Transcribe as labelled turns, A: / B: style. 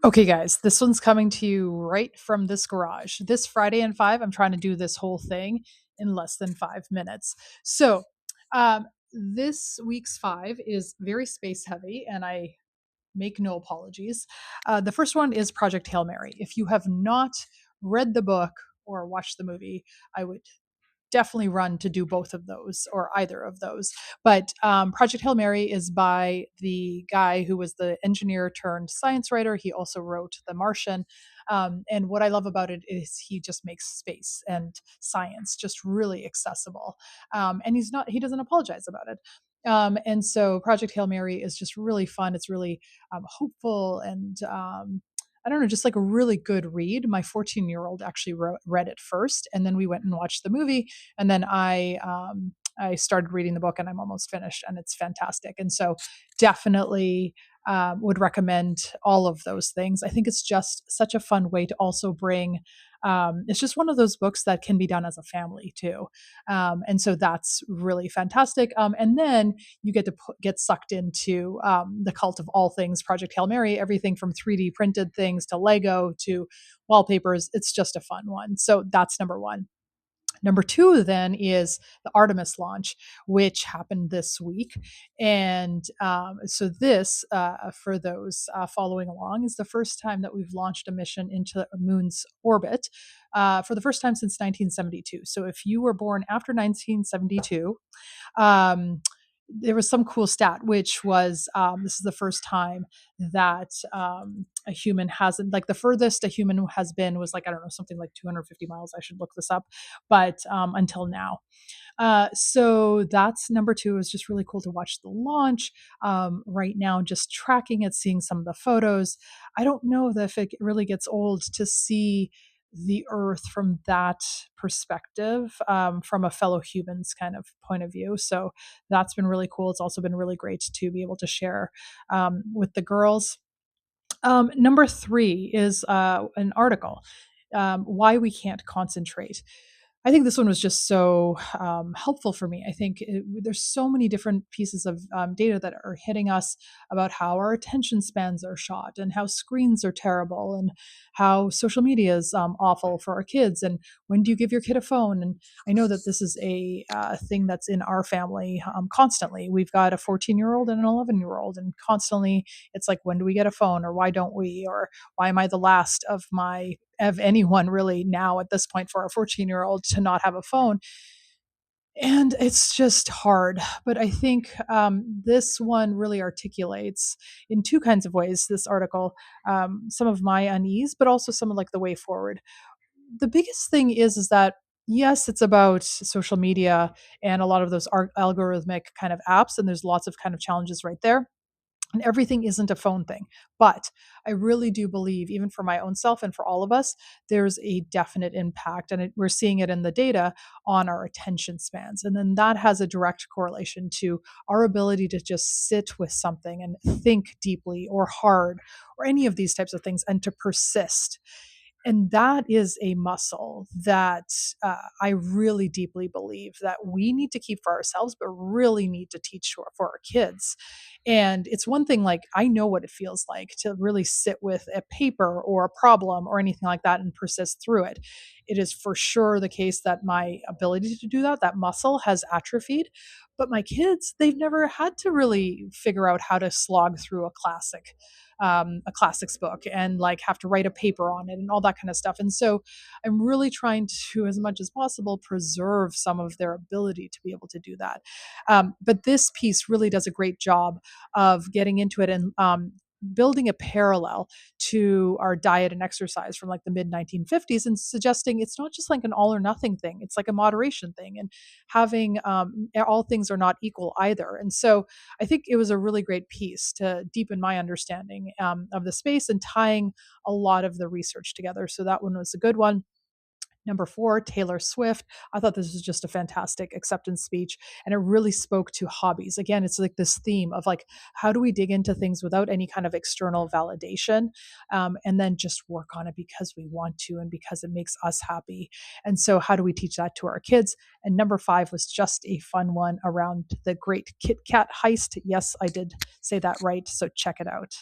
A: Okay, guys, this one's coming to you right from this garage. This Friday and 5, I'm trying to do this whole thing in less than 5 minutes. So, this week's 5 is very space heavy, and I make no apologies. The first one is Project Hail Mary. If you have not read the book or watched the movie, I would definitely run to do both of those or either of those. But Project Hail Mary is by the guy who was the engineer turned science writer. He also wrote The Martian. And what I love about it is he just makes space and science just really accessible. And he doesn't apologize about it. And so Project Hail Mary is just really fun. It's really hopeful and I don't know, just like a really good read. My 14-year-old actually read it first, and then we went and watched the movie, and then I started reading the book, and I'm almost finished, and it's fantastic. And so, definitely would recommend all of those things. I think it's just such a fun way to also bring. It's just one of those books that can be done as a family too, and so that's really fantastic. And then you get to get sucked into the cult of all things Project Hail Mary, everything from 3D printed things to Lego to wallpapers. It's just a fun one. So that's number one. Number two, then, is the Artemis launch, which happened this week. And so, this, for those following along, is the first time that we've launched a mission into the moon's orbit for the first time since 1972. So, if you were born after 1972, um, there was some cool stat, which was this is the first time that a human hasn't, like the furthest a human has been was like, I don't know, something like 250 miles. I should look this up. But until now. So that's number two. Is just really cool to watch the launch. Right now, just tracking it, seeing some of the photos. I don't know that if it really gets old to see the earth from that perspective, from a fellow humans kind of point of view. So that's been really cool. It's also been really great to be able to share with the girls. Number three is an article, Why We Can't Concentrate. I think this one was just so helpful for me. I think there's so many different pieces of data that are hitting us about how our attention spans are shot and how screens are terrible and how social media is awful for our kids. And when do you give your kid a phone? And I know that this is a thing that's in our family constantly. We've got a 14-year-old and an 11-year-old, and constantly it's like, when do we get a phone, or why don't we, or why am I the last of anyone really now at this point for a 14-year-old to not have a phone? And it's just hard. But I think this one really articulates in two kinds of ways, this article, some of my unease, but also some of like the way forward. The biggest thing is that yes, it's about social media and a lot of those algorithmic kind of apps, and there's lots of kind of challenges right there, and everything isn't a phone thing. But I really do believe, even for my own self and for all of us, there's a definite impact, and we're seeing it in the data on our attention spans. And then that has a direct correlation to our ability to just sit with something and think deeply or hard or any of these types of things and to persist. And that is a muscle that I really deeply believe that we need to keep for ourselves, but really need to teach for our kids. And it's one thing, like, I know what it feels like to really sit with a paper or a problem or anything like that and persist through it. It is for sure the case that my ability to do that, that muscle has atrophied. But my kids, they've never had to really figure out how to slog through a classics book and like have to write a paper on it and all that kind of stuff. And so I'm really trying to, as much as possible, preserve some of their ability to be able to do that. But this piece really does a great job of getting into it and building a parallel to our diet and exercise from like the mid 1950s, and suggesting it's not just like an all or nothing thing. It's like a moderation thing, and having all things are not equal either. And so I think it was a really great piece to deepen my understanding of the space and tying a lot of the research together. So that one was a good one. Number four, Taylor Swift. I thought this was just a fantastic acceptance speech, and it really spoke to hobbies. Again, it's like this theme of like, how do we dig into things without any kind of external validation, and then just work on it because we want to and because it makes us happy. And so, how do we teach that to our kids? And number five was just a fun one around the great Kit Kat heist. Yes, I did say that right. So check it out.